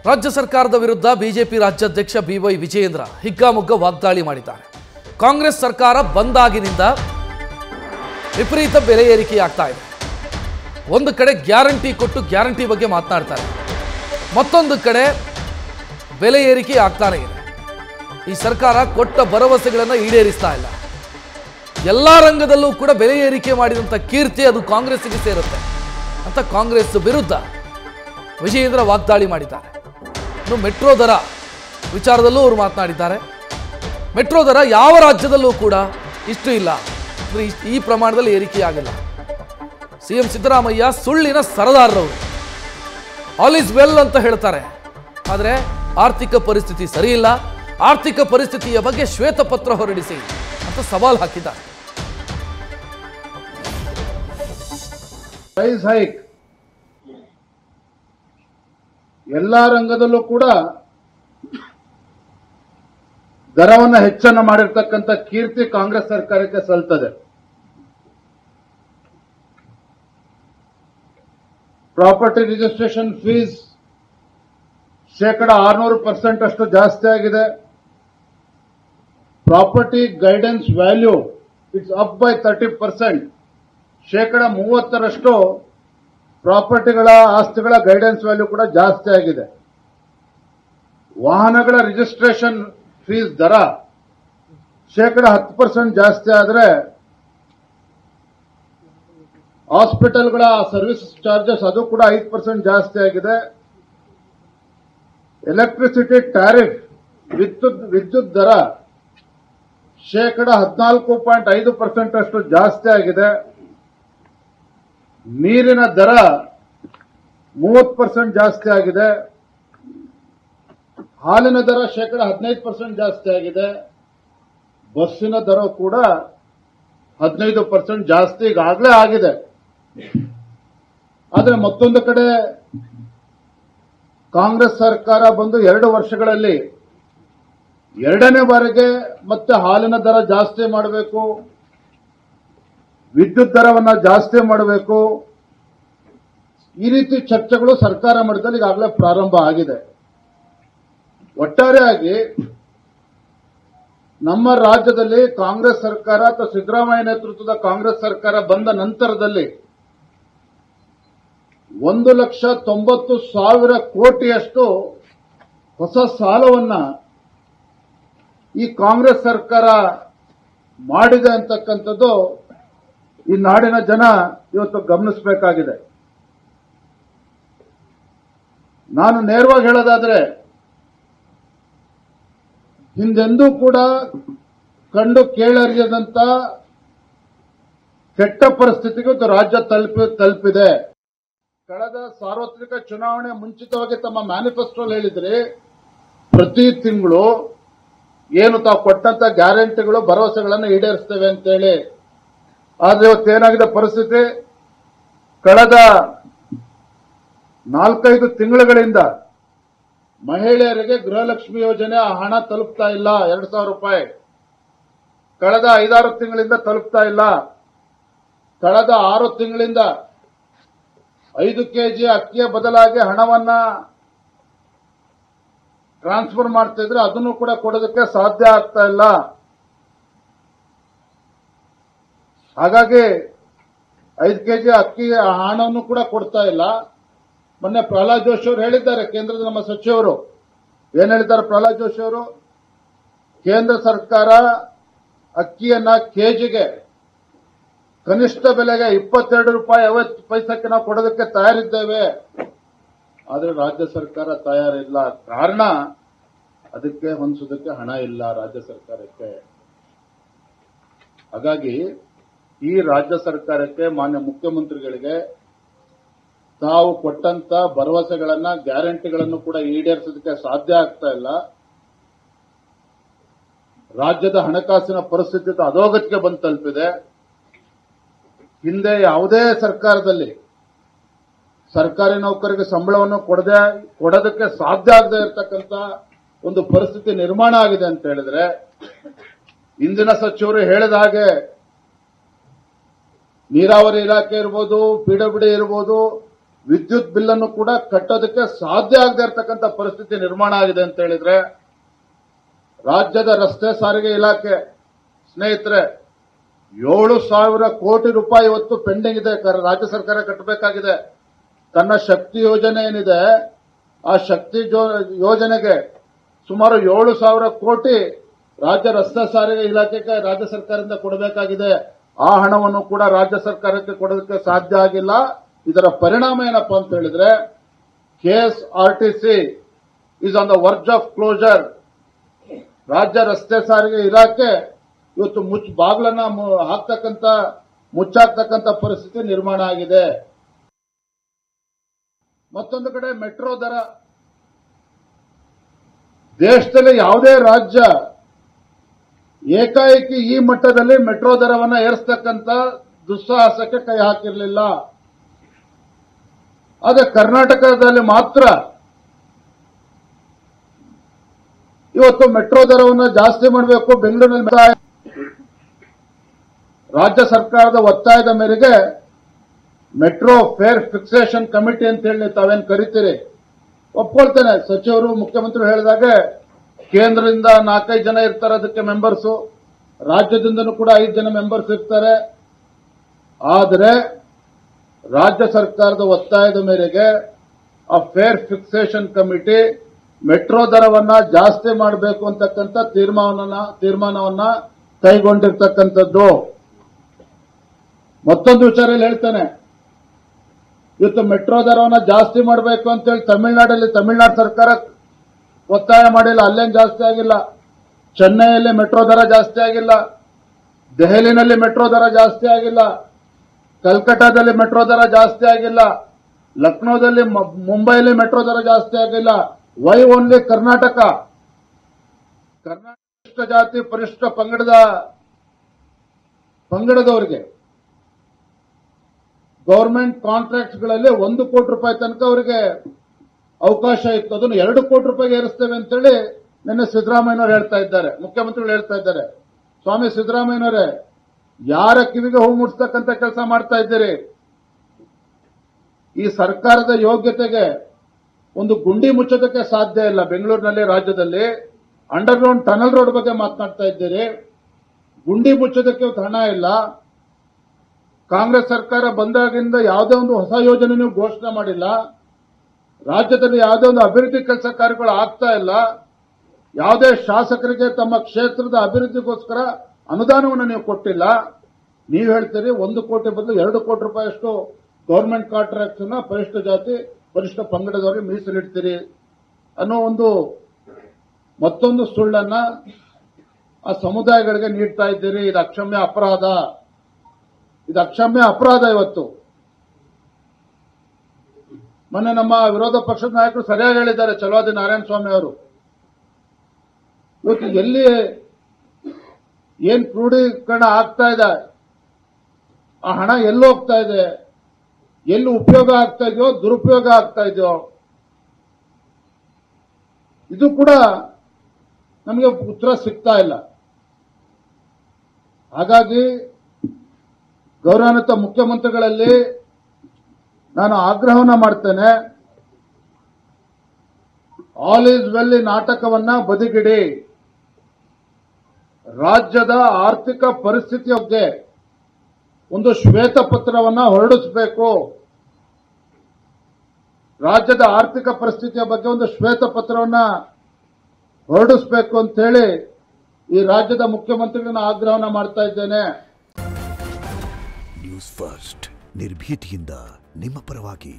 ರಾಜ್ಯ ಸರ್ಕಾರದ ವಿರುದ್ಧ ಬಿಜೆಪಿ ರಾಜ್ಯಾಧ್ಯಕ್ಷ ಬಿವೈ ವಿಜಯೇಂದ್ರ ಹಿಗ್ಗಾಮುಗ್ಗ ವಾಗ್ದಾಳಿ ಮಾಡಿದ್ದಾರೆ. ಕಾಂಗ್ರೆಸ್ ಸರ್ಕಾರ ಬಂದಾಗಿನಿಂದ ವಿಪರೀತ ಬೆಲೆ ಏರಿಕೆಯಾಗ್ತಾ ಇದೆ. ಒಂದು ಕಡೆ ಗ್ಯಾರಂಟಿ ಕೊಟ್ಟು ಗ್ಯಾರಂಟಿ ಬಗ್ಗೆ ಮಾತನಾಡ್ತಾರೆ, ಮತ್ತೊಂದು ಕಡೆ ಬೆಲೆ ಏರಿಕೆ ಆಗ್ತಾನೆ ಇದೆ. ಈ ಸರ್ಕಾರ ಕೊಟ್ಟ ಭರವಸೆಗಳನ್ನು ಈಡೇರಿಸ್ತಾ ಇಲ್ಲ. ಎಲ್ಲ ರಂಗದಲ್ಲೂ ಕೂಡ ಬೆಲೆ ಏರಿಕೆ ಮಾಡಿದಂಥ ಕೀರ್ತಿ ಅದು ಕಾಂಗ್ರೆಸ್ಸಿಗೆ ಸೇರುತ್ತೆ ಅಂತ ಕಾಂಗ್ರೆಸ್ ವಿರುದ್ಧ ವಿಜಯೇಂದ್ರ ವಾಗ್ದಾಳಿ ಮಾಡಿದ್ದಾರೆ. ಇನ್ನು ಮೆಟ್ರೋ ದರ ವಿಚಾರದಲ್ಲೂ ಅವರು ಮಾತನಾಡಿದ್ದಾರೆ. ಮೆಟ್ರೋ ದರ ಯಾವ ರಾಜ್ಯದಲ್ಲೂ ಕೂಡ ಇಷ್ಟು ಇಲ್ಲ, ಈ ಪ್ರಮಾಣದಲ್ಲಿ ಏರಿಕೆಯಾಗಿಲ್ಲ. ಸಿಎಂ ಸಿದ್ದರಾಮಯ್ಯ ಸುಳ್ಳಿನ ಸರದಾರರವರು, ಆಲ್ ಇಸ್ ವೆಲ್ ಅಂತ ಹೇಳ್ತಾರೆ, ಆದರೆ ಆರ್ಥಿಕ ಪರಿಸ್ಥಿತಿ ಸರಿ ಇಲ್ಲ, ಆರ್ಥಿಕ ಪರಿಸ್ಥಿತಿಯ ಬಗ್ಗೆ ಶ್ವೇತಪತ್ರ ಹೊರಡಿಸಿ ಅಂತ ಸವಾಲ್ ಹಾಕಿದ್ದಾರೆ. ಪ್ರೈಸ್ ಹೈಕ್ ಎಲ್ಲಾ ರಂಗದಲ್ಲೂ ಕೂಡ ದರವನ್ನು ಹೆಚ್ಚನ್ನು ಮಾಡಿರ್ತಕ್ಕಂಥ ಕೀರ್ತಿ ಕಾಂಗ್ರೆಸ್ ಸರ್ಕಾರಕ್ಕೆ ಸಲ್ತದೆ. ಪ್ರಾಪರ್ಟಿ ರಿಜಿಸ್ಟ್ರೇಷನ್ ಫೀಸ್ 600% ಅಷ್ಟು ಜಾಸ್ತಿ ಆಗಿದೆ. Property guidance value it's up by 30%. 30% ಪ್ರಾಪರ್ಟಿಗಳ ಆಸ್ತಿಗಳ ಗೈಡೆನ್ಸ್ ವ್ಯಾಲ್ಯೂ ಕೂಡ ಜಾಸ್ತಿ ಆಗಿದೆ. ವಾಹನಗಳ ರಿಜಿಸ್ಟ್ರೇಷನ್ ಫೀಸ್ ದರ 10% ಜಾಸ್ತಿ ಆದರೆ ಹಾಸ್ಪಿಟಲ್ಗಳ ಸರ್ವಿಸ್ ಚಾರ್ಜಸ್ ಅದು ಕೂಡ 5% ಜಾಸ್ತಿ ಆಗಿದೆ. ಎಲೆಕ್ಟ್ರಿಸಿಟಿ ಟ್ಯಾರಿಫ್ ವಿದ್ಯುತ್ ದರ 14.5% ಅಷ್ಟು ಜಾಸ್ತಿ ಆಗಿದೆ. ನೀರಿನ ದರ 30% ಜಾಸ್ತಿ ಆಗಿದೆ. ಹಾಲಿನ ದರ 15% ಜಾಸ್ತಿ ಆಗಿದೆ. ಬಸ್ಸಿನ ದರ ಕೂಡ 15% ಜಾಸ್ತಿ ಈಗಾಗಲೇ ಆಗಿದೆ. ಆದರೆ ಮತ್ತೊಂದು ಕಡೆ ಕಾಂಗ್ರೆಸ್ ಸರ್ಕಾರ ಬಂದು 2 ವರ್ಷಗಳಲ್ಲಿ ಎರಡನೇ ಬಾರಿಗೆ ಮತ್ತೆ ಹಾಲಿನ ದರ ಜಾಸ್ತಿ ಮಾಡಬೇಕು, ವಿದ್ಯುತ್ ದರವನ್ನು ಜಾಸ್ತಿ ಮಾಡಬೇಕು, ಈ ರೀತಿ ಚರ್ಚೆಗಳು ಸರ್ಕಾರ ಮಟ್ಟದಲ್ಲಿ ಈಗಾಗಲೇ ಪ್ರಾರಂಭ ಆಗಿದೆ. ಒಟ್ಟಾರೆಯಾಗಿ ನಮ್ಮ ರಾಜ್ಯದಲ್ಲಿ ಕಾಂಗ್ರೆಸ್ ಸರ್ಕಾರ ಅಥವಾ ಸಿದ್ದರಾಮಯ್ಯ ನೇತೃತ್ವದ ಕಾಂಗ್ರೆಸ್ ಸರ್ಕಾರ ಬಂದ ನಂತರದಲ್ಲಿ 1,90,000 ಕೋಟಿಯಷ್ಟು ಹೊಸ ಸಾಲವನ್ನ ಈ ಕಾಂಗ್ರೆಸ್ ಸರ್ಕಾರ ಮಾಡಿದೆ ಅಂತಕ್ಕಂಥದ್ದು ಈ ನಾಡಿನ ಜನ ಇವತ್ತು ಗಮನಿಸಬೇಕಾಗಿದೆ. ನಾನು ನೇರವಾಗಿ ಹೇಳೋದಾದ್ರೆ, ಹಿಂದೆಂದೂ ಕೂಡ ಕಂಡು ಕೇಳರಿಯದಂತ ಕೆಟ್ಟ ಪರಿಸ್ಥಿತಿಗೆ ರಾಜ್ಯ ತಲುಪಿದೆ. ಕಳೆದ ಸಾರ್ವತ್ರಿಕ ಚುನಾವಣೆ ಮುಂಚಿತವಾಗಿ ತಮ್ಮ ಮ್ಯಾನಿಫೆಸ್ಟೋಲ್ ಹೇಳಿದ್ರಿ, ಪ್ರತಿ ತಿಂಗಳು ಏನು ತಾವು ಕೊಟ್ಟಂತ ಗ್ಯಾರಂಟಿಗಳು ಭರವಸೆಗಳನ್ನು ಈಡೇರಿಸ್ತೇವೆ ಅಂತೇಳಿ. ಆದ್ರೆ ಇವತ್ತೇನಾಗಿದೆ ಪರಿಸ್ಥಿತಿ, ಕಳೆದ 4-5 ತಿಂಗಳುಗಳಿಂದ ಮಹಿಳೆಯರಿಗೆ ಗೃಹಲಕ್ಷ್ಮಿ ಯೋಜನೆ ಹಣ ತಲುಪ್ತಾ ಇಲ್ಲ. 2,000 ರೂಪಾಯಿ ಕಳೆದ 5-6 ತಿಂಗಳಿಂದ ತಲುಪ್ತಾ ಇಲ್ಲ. ಕಳೆದ 6 ತಿಂಗಳಿಂದ 5 ಕೆಜಿ ಅಕ್ಕಿಯ ಬದಲಾಗಿ ಹಣವನ್ನ ಟ್ರಾನ್ಸ್ಫರ್ ಮಾಡ್ತಿದ್ರೆ ಅದನ್ನು ಕೂಡ ಕೊಡೋದಕ್ಕೆ ಸಾಧ್ಯ ಆಗ್ತಾ ಇಲ್ಲ. ಹಾಗಾಗಿ 5 ಕೆಜಿ ಅಕ್ಕಿ ಹಣವನ್ನು ಕೂಡ ಕೊಡ್ತಾ ಇಲ್ಲ. ಮೊನ್ನೆ ಪ್ರಹ್ಲಾದ್ ಜೋಶಿ ಅವರು ಹೇಳಿದ್ದಾರೆ, ಕೇಂದ್ರದ ನಮ್ಮ ಸಚಿವರು ಏನ್ ಹೇಳಿದ್ದಾರೆ ಪ್ರಹ್ಲಾದ್ ಜೋಶಿ ಅವರು, ಕೇಂದ್ರ ಸರ್ಕಾರ ಅಕ್ಕಿಯನ್ನ ಕೆಜಿಗೆ ಕನಿಷ್ಠ ಬೆಲೆಗೆ 22 ರೂಪಾಯಿ 50 ಪೈಸಕ್ಕೆ ನಾವು ಕೊಡೋದಕ್ಕೆ ತಯಾರಿದ್ದೇವೆ. ಆದರೆ ರಾಜ್ಯ ಸರ್ಕಾರ ತಯಾರಿಲ್ಲ. ಕಾರಣ ಅದಕ್ಕೆ ಹೊಂದಿಸೋದಕ್ಕೆ ಹಣ ಇಲ್ಲ ರಾಜ್ಯ ಸರ್ಕಾರಕ್ಕೆ. ಹಾಗಾಗಿ ಈ ರಾಜ್ಯ ಸರ್ಕಾರಕ್ಕೆ, ಮಾನ್ಯ ಮುಖ್ಯಮಂತ್ರಿಗಳಿಗೆ ತಾವು ಕೊಟ್ಟಂತ ಭರವಸೆಗಳನ್ನ, ಗ್ಯಾರಂಟಿಗಳನ್ನು ಕೂಡ ಈಡೇರಿಸೋದಕ್ಕೆ ಸಾಧ್ಯ ಆಗ್ತಾ ಇಲ್ಲ. ರಾಜ್ಯದ ಹಣಕಾಸಿನ ಪರಿಸ್ಥಿತಿ ಅಧೋಗತಿಗೆ ಬಂದು ತಲುಪಿದೆ. ಹಿಂದೆ ಯಾವುದೇ ಸರ್ಕಾರದಲ್ಲಿ ಸರ್ಕಾರಿ ನೌಕರಿಗೆ ಸಂಬಳವನ್ನು ಕೊಡೋದಕ್ಕೆ ಸಾಧ್ಯ ಆಗದೆ ಇರತಕ್ಕಂತ ಒಂದು ಪರಿಸ್ಥಿತಿ ನಿರ್ಮಾಣ ಆಗಿದೆ ಅಂತ ಹೇಳಿದ್ರೆ, ಇಂದಿನ ಸಚಿವರು ಹೇಳಿದ ಹಾಗೆ ನೀರಾವರಿ ಇಲಾಖೆ ಇರ್ಬೋದು, ಪಿಡಬ್ಲ್ಯೂಡಿ ಇರ್ಬೋದು, ವಿದ್ಯುತ್ ಬಿಲ್ಲನ್ನು ಕೂಡ ಕಟ್ಟೋದಕ್ಕೆ ಸಾಧ್ಯ ಆಗದೆ ಇರತಕ್ಕಂಥ ಪರಿಸ್ಥಿತಿ ನಿರ್ಮಾಣ ಆಗಿದೆ ಅಂತ ಹೇಳಿದ್ರೆ, ರಾಜ್ಯದ ರಸ್ತೆ ಸಾರಿಗೆ ಇಲಾಖೆ ಸ್ನೇಹಿತರೆ 7,000 ಕೋಟಿ ರೂಪಾಯಿ ಇವತ್ತು ಪೆಂಡಿಂಗ್ ಇದೆ, ರಾಜ್ಯ ಸರ್ಕಾರ ಕಟ್ಟಬೇಕಾಗಿದೆ. ತನ್ನ ಶಕ್ತಿ ಯೋಜನೆ ಏನಿದೆ ಆ ಶಕ್ತಿ ಯೋಜನೆಗೆ ಸುಮಾರು 7,000 ಕೋಟಿ ರಾಜ್ಯ ರಸ್ತೆ ಸಾರಿಗೆ ಇಲಾಖೆಗೆ ರಾಜ್ಯ ಸರ್ಕಾರದಿಂದ ಕೊಡಬೇಕಾಗಿದೆ. ಆ ಹಣವನ್ನು ಕೂಡ ರಾಜ್ಯ ಸರ್ಕಾರಕ್ಕೆ ಕೊಡೋದಕ್ಕೆ ಸಾಧ್ಯ ಆಗಿಲ್ಲ. ಇದರ ಪರಿಣಾಮ ಏನಪ್ಪಾ ಅಂತ ಹೇಳಿದ್ರೆ, KSRTC is on the verge of closure. ರಾಜ್ಯ ರಸ್ತೆ ಸಾರಿಗೆ ಇಲಾಖೆ ಇವತ್ತು ಬಾಗಿಲನ್ನ ಮುಚ್ಚಾಕ್ತಕ್ಕಂಥ ಪರಿಸ್ಥಿತಿ ನಿರ್ಮಾಣ ಆಗಿದೆ. ಮತ್ತೊಂದು ಕಡೆ ಮೆಟ್ರೋ ದರ, ದೇಶದಲ್ಲಿ ಯಾವುದೇ ರಾಜ್ಯ ಏಕಾಏಕಿ ಈ ಮಟ್ಟದಲ್ಲಿ ಮೆಟ್ರೋ ದರವನ್ನು ಏರಿಸತಕ್ಕಂಥ ದುಸ್ಸಾಹಸಕ್ಕೆ ಕೈ ಹಾಕಿರಲಿಲ್ಲ. ಆದರೆ ಕರ್ನಾಟಕದಲ್ಲಿ ಮಾತ್ರ ಇವತ್ತು ಮೆಟ್ರೋ ದರವನ್ನು ಜಾಸ್ತಿ ಮಾಡಬೇಕು. ಬೆಂಗಳೂರಿನಲ್ಲಿ ರಾಜ್ಯ ಸರ್ಕಾರದ ಒತ್ತಾಯದ ಮೇರೆಗೆ ಮೆಟ್ರೋ ಫೇರ್ ಫಿಕ್ಸೇಷನ್ ಕಮಿಟಿ ಅಂತ ಹೇಳಿ ತಾವೇನು ಕರಿತೀರಿ, ಒಪ್ಕೊಳ್ತೇನೆ. ಸಚಿವರು ಮುಖ್ಯಮಂತ್ರಿ ಹೇಳಿದಾಗ ಕೇಂದ್ರದಿಂದ 4-5 ಜನ ಇರ್ತಾರೆ ಅದಕ್ಕೆ ಮೆಂಬರ್ಸು, ರಾಜ್ಯದಿಂದನೂ ಕೂಡ 5 ಜನ ಮೆಂಬರ್ಸ್ ಇರ್ತಾರೆ. ಆದರೆ ರಾಜ್ಯ ಸರ್ಕಾರದ ಒತ್ತಾಯದ ಮೇರೆಗೆ ಆ ಫೇರ್ ಫಿಕ್ಸೇಷನ್ ಕಮಿಟಿ ಮೆಟ್ರೋ ದರವನ್ನ ಜಾಸ್ತಿ ಮಾಡಬೇಕು ಅಂತಕ್ಕಂಥ ತೀರ್ಮಾನವನ್ನ ಕೈಗೊಂಡಿರ್ತಕ್ಕಂಥದ್ದು. ಮತ್ತೊಂದು ವಿಚಾರದಲ್ಲಿ ಹೇಳ್ತೇನೆ, ಇವತ್ತು ಮೆಟ್ರೋ ದರವನ್ನ ಜಾಸ್ತಿ ಮಾಡಬೇಕು ಅಂತೇಳಿ ತಮಿಳುನಾಡು ಸರ್ಕಾರ ಒತ್ತಾಯ ಮಾಡಿಲ್ಲ, ಅಲ್ಲೇನು ಜಾಸ್ತಿ ಆಗಿಲ್ಲ. ಚೆನ್ನೈಯಲ್ಲಿ ಮೆಟ್ರೋ ದರ ಜಾಸ್ತಿ ಆಗಿಲ್ಲ, ದೆಹಲಿನಲ್ಲಿ ಮೆಟ್ರೋ ದರ ಜಾಸ್ತಿ ಆಗಿಲ್ಲ, ಕಲ್ಕಟ್ಟಾದಲ್ಲಿ ಮೆಟ್ರೋ ದರ ಜಾಸ್ತಿ ಆಗಿಲ್ಲ, ಲಕ್ನೋದಲ್ಲಿ ಮುಂಬೈಲಿ ಮೆಟ್ರೋ ದರ ಜಾಸ್ತಿ ಆಗಿಲ್ಲ. ವೈ ಓನ್ಲಿ ಕರ್ನಾಟಕ ಪರಿಶಿಷ್ಟ ಜಾತಿ ಪರಿಶಿಷ್ಟ ಪಂಗಡದವರಿಗೆ ಗವರ್ಮೆಂಟ್ ಕಾಂಟ್ರಾಕ್ಟ್ಗಳಲ್ಲಿ 1 ಕೋಟಿ ರೂಪಾಯಿ ತನಕ ಅವರಿಗೆ ಅವಕಾಶ ಇತ್ತು. ಅದನ್ನು 2 ಕೋಟಿ ರೂಪಾಯಿಗೆ ಏರಿಸ್ತೇವೆ ಅಂತೇಳಿ ನಿನ್ನೆ ಸಿದ್ದರಾಮಯ್ಯನವರು ಹೇಳ್ತಾ ಇದ್ದಾರೆ, ಮುಖ್ಯಮಂತ್ರಿಗಳು ಹೇಳ್ತಾ ಇದ್ದಾರೆ. ಸ್ವಾಮಿ ಸಿದ್ದರಾಮಯ್ಯನವರೇ, ಯಾರ ಕಿವಿಗೆ ಹೂ ಮುಟ್ಸ್ತಕ್ಕಂಥ ಕೆಲಸ ಮಾಡ್ತಾ ಇದ್ದೀರಿ? ಈ ಸರ್ಕಾರದ ಯೋಗ್ಯತೆಗೆ ಒಂದು ಗುಂಡಿ ಮುಚ್ಚೋದಕ್ಕೆ ಸಾಧ್ಯ ಇಲ್ಲ. ಬೆಂಗಳೂರಿನಲ್ಲಿ, ರಾಜ್ಯದಲ್ಲಿ ಅಂಡರ್ಗ್ರೌಂಡ್ ಟನಲ್ ರೋಡ್ ಬಗ್ಗೆ ಮಾತನಾಡ್ತಾ ಇದ್ದೀರಿ. ಗುಂಡಿ ಮುಚ್ಚೋದಕ್ಕೆ ಹಣ ಇಲ್ಲ. ಕಾಂಗ್ರೆಸ್ ಸರ್ಕಾರ ಬಂದಾಗಿಂದ ಯಾವುದೇ ಒಂದು ಹೊಸ ಯೋಜನೆ ನೀವು ಘೋಷಣೆ ಮಾಡಿಲ್ಲ. ರಾಜ್ಯದಲ್ಲಿ ಯಾವುದೇ ಒಂದು ಅಭಿವೃದ್ಧಿ ಕೆಲಸ ಕಾರ್ಯಗಳು ಆಗ್ತಾ ಇಲ್ಲ. ಯಾವುದೇ ಶಾಸಕರಿಗೆ ತಮ್ಮ ಕ್ಷೇತ್ರದ ಅಭಿವೃದ್ಧಿಗೋಸ್ಕರ ಅನುದಾನವನ್ನು ನೀವು ಕೊಟ್ಟಿಲ್ಲ. ನೀವು ಹೇಳ್ತೀರಿ 1 ಕೋಟಿ ಬದಲು 2 ಕೋಟಿ ರೂಪಾಯಿಯಷ್ಟು ಗವರ್ಮೆಂಟ್ ಕಾಂಟ್ರಾಕ್ಟ್ ಅನ್ನ ಪರಿಶಿಷ್ಟ ಜಾತಿ ಪರಿಶಿಷ್ಟ ಪಂಗಡದವರಿಗೆ ಮೀಸಲಿಡ್ತೀರಿ ಅನ್ನೋ ಮತ್ತೊಂದು ಸುಳ್ಳನ್ನ ಆ ಸಮುದಾಯಗಳಿಗೆ ನೀಡ್ತಾ ಇದ್ದೀರಿ. ಇದು ಅಕ್ಷಮ್ಯ ಅಪರಾಧ. ಇವತ್ತು ಮೊನ್ನೆ ನಮ್ಮ ವಿರೋಧ ಪಕ್ಷದ ನಾಯಕರು ಸರಿಯಾಗಿ ಹೇಳಿದ್ದಾರೆ, ಚಲವಾದಿ ನಾರಾಯಣ ಸ್ವಾಮಿ ಅವರು. ಇವತ್ತು ಎಲ್ಲಿ ಏನ್ ಕ್ರೋಢೀಕರಣ ಆಗ್ತಾ ಇದೆ, ಆ ಹಣ ಎಲ್ಲಿ ಹೋಗ್ತಾ ಇದೆ, ಎಲ್ಲಿ ಉಪಯೋಗ ಆಗ್ತಾ ಇದೆಯೋ ದುರುಪಯೋಗ ಆಗ್ತಾ ಇದೆಯೋ, ಇದು ಕೂಡ ನಮಗೆ ಉತ್ತರ ಸಿಗ್ತಾ ಇಲ್ಲ. ಹಾಗಾಗಿ ಗೌರವಾನ್ವಿತ ಮುಖ್ಯಮಂತ್ರಿಗಳಲ್ಲಿ ನಾನು ಆಗ್ರಹವನ್ನ ಮಾಡ್ತೇನೆ, ಆಲ್ ಈಸ್ ವೆಲ್ ಈ ನಾಟಕವನ್ನ ಬದಿಗಿಡಿ. ರಾಜ್ಯದ ಆರ್ಥಿಕ ಪರಿಸ್ಥಿತಿಯ ಬಗ್ಗೆ ಒಂದು ಶ್ವೇತಪತ್ರವನ್ನ ಹೊರಡಿಸಬೇಕು. ರಾಜ್ಯದ ಆರ್ಥಿಕ ಪರಿಸ್ಥಿತಿಯ ಬಗ್ಗೆ ಒಂದು ಶ್ವೇತಪತ್ರವನ್ನ ಹೊರಡಿಸಬೇಕು ಅಂತ ಹೇಳಿ ಈ ರಾಜ್ಯದ ಮುಖ್ಯಮಂತ್ರಿಗಳನ್ನ ಆಗ್ರಹವನ್ನ ಮಾಡ್ತಾ ಇದ್ದೇನೆ. ನ್ಯೂಸ್ ಫಸ್ಟ್ ನಿರ್ಭೀತಿಯಿಂದ ನಿಮ್ಮ ಪರವಾಗಿ.